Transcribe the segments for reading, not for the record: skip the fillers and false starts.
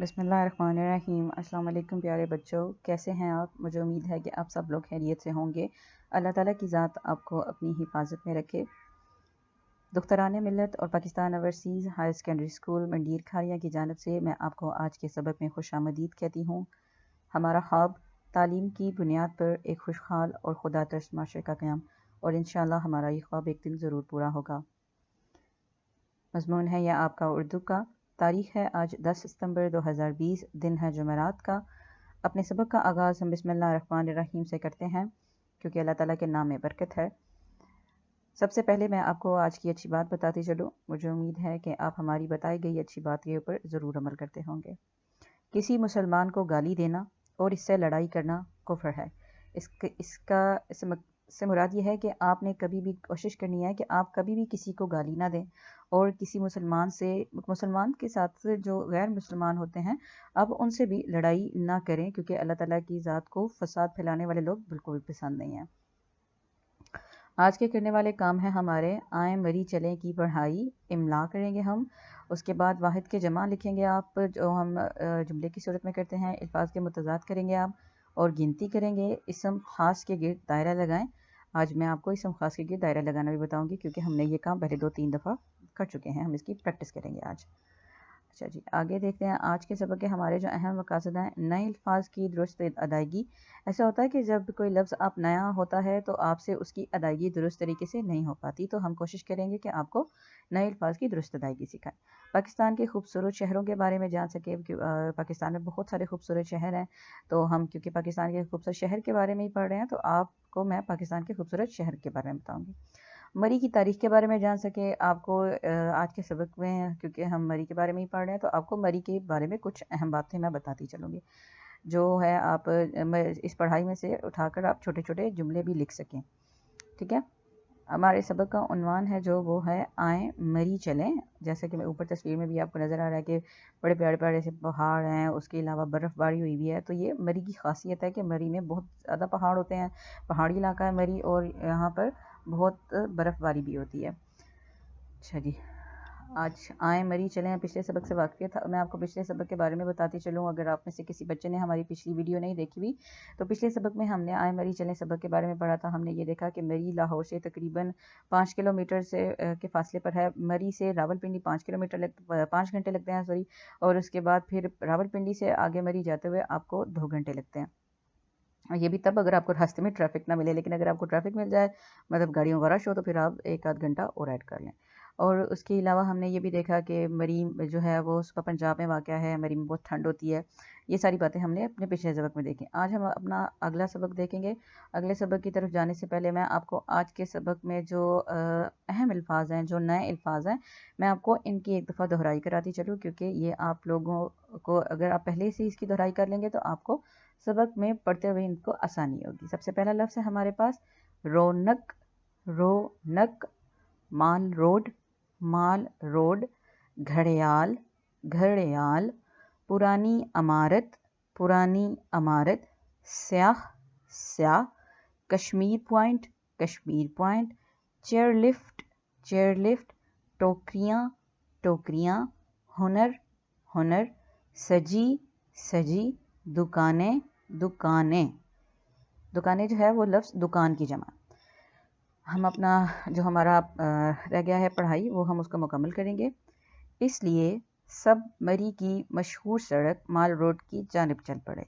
बिस्मिल्लाहिर्रहमानिर्रहीम। अस्सलाम वालेकुम प्यारे बच्चों, कैसे हैं आप? मुझे उम्मीद है कि आप सब लोग खैरियत से होंगे। अल्लाह ताला की ज़ात आपको अपनी हिफाजत में रखे। दुख्तरान मिल्लत और Pakistan overseas higher secondary school Mandir Kharia की जानिब से मैं आपको आज के सबक में खुशामदीद कहती हूँ। हमारा ख्वाब तालीम की बुनियाद पर एक खुशहाल और खुदातरस माशरे का क़याम, और इंशाअल्लाह हमारा ये ख्वाब एक दिन ज़रूर पूरा होगा। मज़मून है यह आपका उर्दू का। तारीख़ है आज 10 सितंबर 2020, दिन है जुमेरात का। अपने सबक का आगाज़ हम बिस्मिल्लाहिर्रहमानिर्रहीम से करते हैं, क्योंकि अल्लाह ताला के नाम में बरकत है। सबसे पहले मैं आपको आज की अच्छी बात बताती चलूँ। मुझे उम्मीद है कि आप हमारी बताई गई अच्छी बात के ऊपर ज़रूर अमल करते होंगे। किसी मुसलमान को गाली देना और इससे लड़ाई करना कुफ्र है। इससे मुराद ये है कि आपने कभी भी कोशिश करनी है कि आप कभी भी किसी को गाली ना दें, और किसी मुसलमान के साथ जो गैर मुसलमान होते हैं अब उनसे भी लड़ाई ना करें, क्योंकि अल्लाह ताला की ज़ात को फसाद फैलाने वाले लोग बिल्कुल भी पसंद नहीं हैं। आज के करने वाले काम हैं हमारे आए मरी चलें की पढ़ाई। इमला करेंगे हम, उसके बाद वाहिद के जमा लिखेंगे आप, जो हम जुमले की सूरत में करते हैं। अल्फाज के मुतज़ाद करेंगे आप, और गिनती करेंगे। इसम ख़ास के गिर्द दायरा लगाएं। आज मैं आपको इसम ख़ास के गिर्द दायरा लगाना भी बताऊंगी, क्योंकि हमने ये काम पहले 2-3 दफ़ा कर चुके हैं। हम इसकी प्रैक्टिस करेंगे आज। अच्छा जी, आगे देखते हैं। आज के सबक के हमारे जो अहम मकासद हैं, नए अल्फाज की दुरुस्त अदायगी। ऐसा होता है कि जब कोई लफ्ज़ आप नया होता है तो आपसे उसकी अदायगी दुरुस्त तरीके से नहीं हो पाती, तो हम कोशिश करेंगे कि आपको नए अल्फाज की दुरुस्त अदायगी सिखाएं। पाकिस्तान के खूबसूरत शहरों के बारे में जान सके। पाकिस्तान में बहुत सारे खूबसूरत शहर हैं, तो हम क्योंकि पाकिस्तान के खूबसूरत शहर के बारे में ही पढ़ रहे हैं, तो आपको मैं पाकिस्तान के खूबसूरत शहर के बारे में बताऊँगी। मरी की तारीख़ के बारे में जान सके आपको आज के सबक में, क्योंकि हम मरी के बारे में ही पढ़ रहे हैं, तो आपको मरी के बारे में कुछ अहम बातें मैं बताती चलूँगी, जो है आप इस पढ़ाई में से उठाकर आप छोटे छोटे जुमले भी लिख सकें। ठीक है, हमारे सबक का उन्वान है जो वो है आए मरी चलें। जैसे कि मैं ऊपर तस्वीर में भी आपको नज़र आ रहा है कि बड़े प्यारे प्यारे से पहाड़ हैं, उसके अलावा बर्फ़बारी हुई हुई है। तो ये मरी की खासियत है कि मरी में बहुत ज़्यादा पहाड़ होते हैं, पहाड़ी इलाका है मरी, और यहाँ पर बहुत बर्फ़बारी भी होती है। अच्छा जी, आज आए मरी चलें। पिछले सबक से वाक़िफ़ था, मैं आपको पिछले सबक के बारे में बताती चलूँ। अगर आप में से किसी बच्चे ने हमारी पिछली वीडियो नहीं देखी हुई, तो पिछले सबक में हमने आए मरी चलें सबक के बारे में पढ़ा था। हमने ये देखा कि मरी लाहौर से तकरीबन 5 किलोमीटर से के फासले पर है। मरी से रावलपिंडी 5 घंटे लगते हैं, सॉरी। और उसके बाद फिर रावलपिंडी से आगे मरी जाते हुए आपको 2 घंटे लगते हैं। ये भी तब अगर आपको रास्ते में ट्रैफिक ना मिले, लेकिन अगर आपको ट्रैफिक मिल जाए, मतलब गाड़ियों का रश हो, तो फिर आप 1-आध घंटा और ऐड कर लें। और उसके अलावा हमने ये भी देखा कि मरी जो है वो उसका पंजाब में वाक़या है। मरी में बहुत ठंड होती है। ये सारी बातें हमने अपने पिछले सबक में देखी। आज हम अपना अगला सबक देखेंगे। अगले सबक की तरफ जाने से पहले मैं आपको आज के सबक में जो अहम अल्फाज हैं, जो नए अल्फाज हैं, मैं आपको इनकी एक दफ़ा दोहराई कराती चलूँ, क्योंकि ये आप लोगों को अगर आप पहले से इसकी दोहराई कर लेंगे तो आपको सबक में पढ़ते हुए इनको आसानी होगी। सबसे पहला लफ्ज़ है हमारे पास रौनक। रौनक, माल रोड, माल रोड, घड़ियाल, घड़ियाल, पुरानी अमारत, पुरानी अमारत, स्याह, स्याह, Kashmir point, Kashmir point, chairlift, chairlift, टोकरियाँ, टोकरियाँ, हुनर, हुनर, सजी, सजी, दुकानें, दुकानें। दुकानें जो है वो लफ्ज़ दुकान की जमा। हम अपना जो हमारा रह गया है पढ़ाई, वो हम उसको मुकम्मल करेंगे। इसलिए सब मरी की मशहूर सड़क माल रोड की जानिब चल पड़े।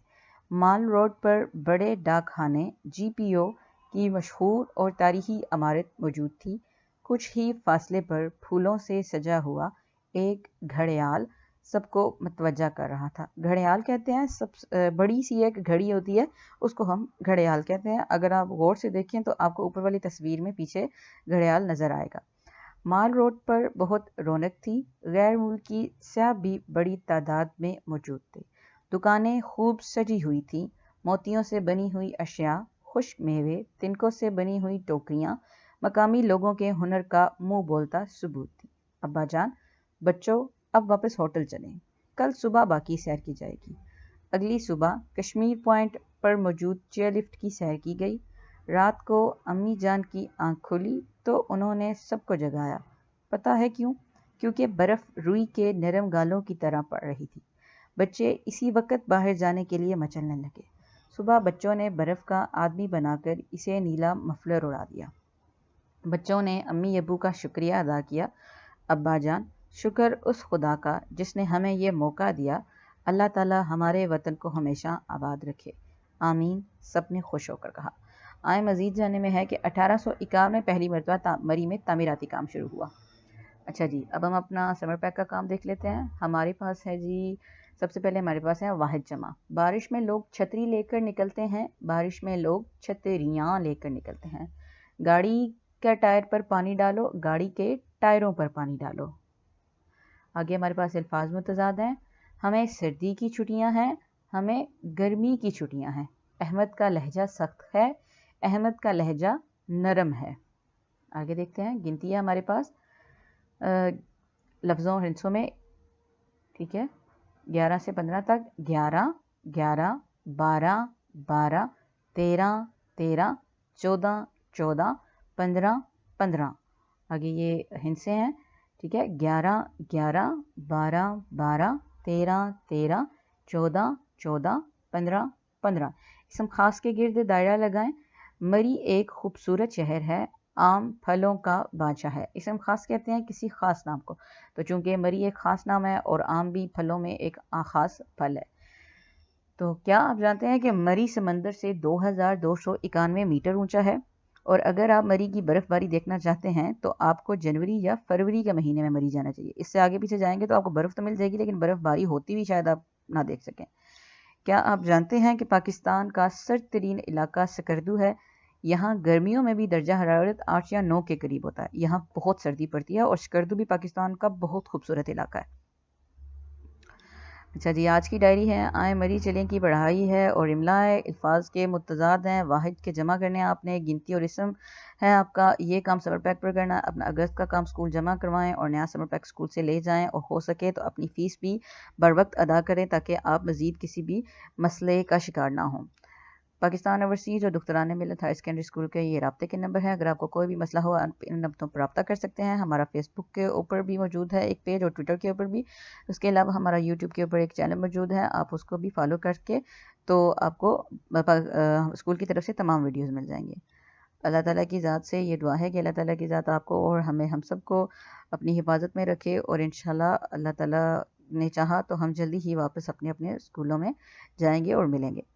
माल रोड पर बड़े डाकखाने, जीपीओ की मशहूर और तारीखी इमारत मौजूद थी। कुछ ही फासले पर फूलों से सजा हुआ एक घड़ियाल सबको मतवज्जा कर रहा था। घड़ियाल कहते हैं सब बड़ी सी एक घड़ी होती है, उसको हम घड़ियाल कहते हैं। अगर आप गौर से देखें तो आपको ऊपर वाली तस्वीर में पीछे घड़ियाल नज़र आएगा। माल रोड पर बहुत रौनक थी। गैर मुल्की सयाह भी बड़ी तादाद में मौजूद थे। दुकानें खूब सजी हुई थीं। मोतियों से बनी हुई अशिया, खुश्क मेवे, तिनकों से बनी हुई टोकरियाँ मकामी लोगों के हुनर का मुंह बोलता सबूत थी। अब्बा जान, बच्चों अब वापस होटल चलें, कल सुबह बाकी सैर की जाएगी। अगली सुबह कश्मीर पॉइंट पर मौजूद चेयरलिफ्ट की सैर की गई। रात को अम्मी जान की आंख खुली तो उन्होंने सबको जगाया। पता है क्यों? क्योंकि बर्फ़ रुई के नरम गालों की तरह पड़ रही थी। بچے اسی وقت باہر جانے کے لیے مچلنے لگے۔ صبح بچوں نے برف کا آدمی بنا کر اسے نیلا مفلر اڑا دیا۔ بچوں نے امی ابو کا شکریہ ادا کیا۔ ابا جان، شکر اس خدا کا جس نے ہمیں یہ موقع دیا۔ اللہ تعالی ہمارے وطن کو ہمیشہ آباد رکھے، آمین، سب نے خوش ہو کر کہا۔ آئے مزید جاننے میں ہے کہ 1851 میں پہلی مرتبہ مری میں تعمیراتی کام شروع ہوا۔ اچھا جی، اب ہم اپنا سمر پیک کا کام دیکھ لیتے ہیں۔ ہمارے پاس ہے جی، سب سے پہلے ہمارے پاس ہے واحد جمع۔ بارش میں لوگ چھتری لے کر نکلتے ہیں، بارش میں لوگ چھتریاں لے کر نکلتے ہیں۔ گاڑی کا ٹائر پر پانی ڈالو، گاڑی کے ٹائروں پر پانی ڈالو۔ آگے ہمارے پاس الفاظ متضاد ہیں۔ ہمیں سردی کی چھٹیاں ہیں، ہمیں گرمی کی چھٹیاں ہیں۔ احمد کا لہجہ سخت ہے، احمد کا لہجہ نرم ہے۔ آگے دیکھتے ہیں، گنتی ہے ہمارے پاس لفظوں اور ہندسوں میں، ٹھیک ہے، 11 سے 15 تک۔ 11 11، 12 12، 13 13، 14 14، 15 15۔ آگے یہ ہندسے ہیں، ٹھیک ہے، 11 11، 12 12، 13 13، 14 14، 15 15۔ اسم خاص کے گرد دائرہ لگائیں۔ مری ایک خوبصورت شہر ہے، آم پھلوں کا بادشاہ ہے۔ اسم خاص کہتے ہیں کسی خاص نام کو، تو چونکہ مری ایک خاص نام ہے اور آم بھی پھلوں میں ایک خاص پھل ہے۔ تو کیا آپ جانتے ہیں کہ مری سمندر سے 2291 میٹر اونچا ہے؟ اور اگر آپ مری کی برف باری دیکھنا چاہتے ہیں تو آپ کو جنوری یا فروری کے مہینے میں مری جانا چاہیے۔ اس سے آگے پیچھے جائیں گے تو آپ کو برف تو مل جائے گی، لیکن برف باری ہوتی بھی شاید آپ نہ دیکھ سکیں۔ کیا آپ جانتے ہیں کہ پاکستان کا سرد ترین علاقہ سکردو ہے؟ یہاں گرمیوں میں بھی درجہ حرارت 8 یا 9 کے قریب ہوتا ہے۔ یہاں بہت سردی پڑتی ہے اور سکردو بھی پاکستان کا بہت خوبصورت علاقہ ہے۔ اچھا جی، آج کی ڈائری ہے آئیں مری چلیں کی پڑھائی ہے اور املا ہے، الفاظ کے متضاد ہیں، واحد کے جمع کرنے ہیں آپ نے، گنتی اور اسم ہے آپ کا۔ یہ کام سمر پیک پر کرنا، اپنا اگست کا کام سکول جمع کروائیں اور نیا سمر پیک سکول سے لے جائیں، اور ہو سکے تو اپنی فیس بھی بر وقت ادا کریں تاکہ آپ مزید کسی بھی مسئلے کا شکار نہ ہوں۔ پاکستان اوورسیز اور دختران ملت ہائر سیکنڈری اسکول کے یہ رابطے کے نمبر ہیں، اگر آپ کو کوئی بھی مسئلہ ہو ان نمبروں پر رابطہ کر سکتے ہیں۔ ہمارا فیس بک کے اوپر بھی موجود ہے ایک پیج، اور ٹویٹر کے اوپر بھی۔ اس کے علاوہ ہمارا یوٹیوب کے اوپر ایک چینل موجود ہے، آپ اس کو بھی فالو کر کے تو آپ کو اسکول کی طرف سے تمام ویڈیوز مل جائیں گے۔ اللہ تعالیٰ کی ذات سے یہ دعا ہے کہ اللہ تعالیٰ کی ذات آپ کو اور ہم سب کو اپنی حفاظت میں رکھے، اور انشاءاللہ اللہ تعالیٰ نے چاہا تو ہم جلدی ہی واپس اپنے اسکولوں میں جائیں گے اور ملیں گے۔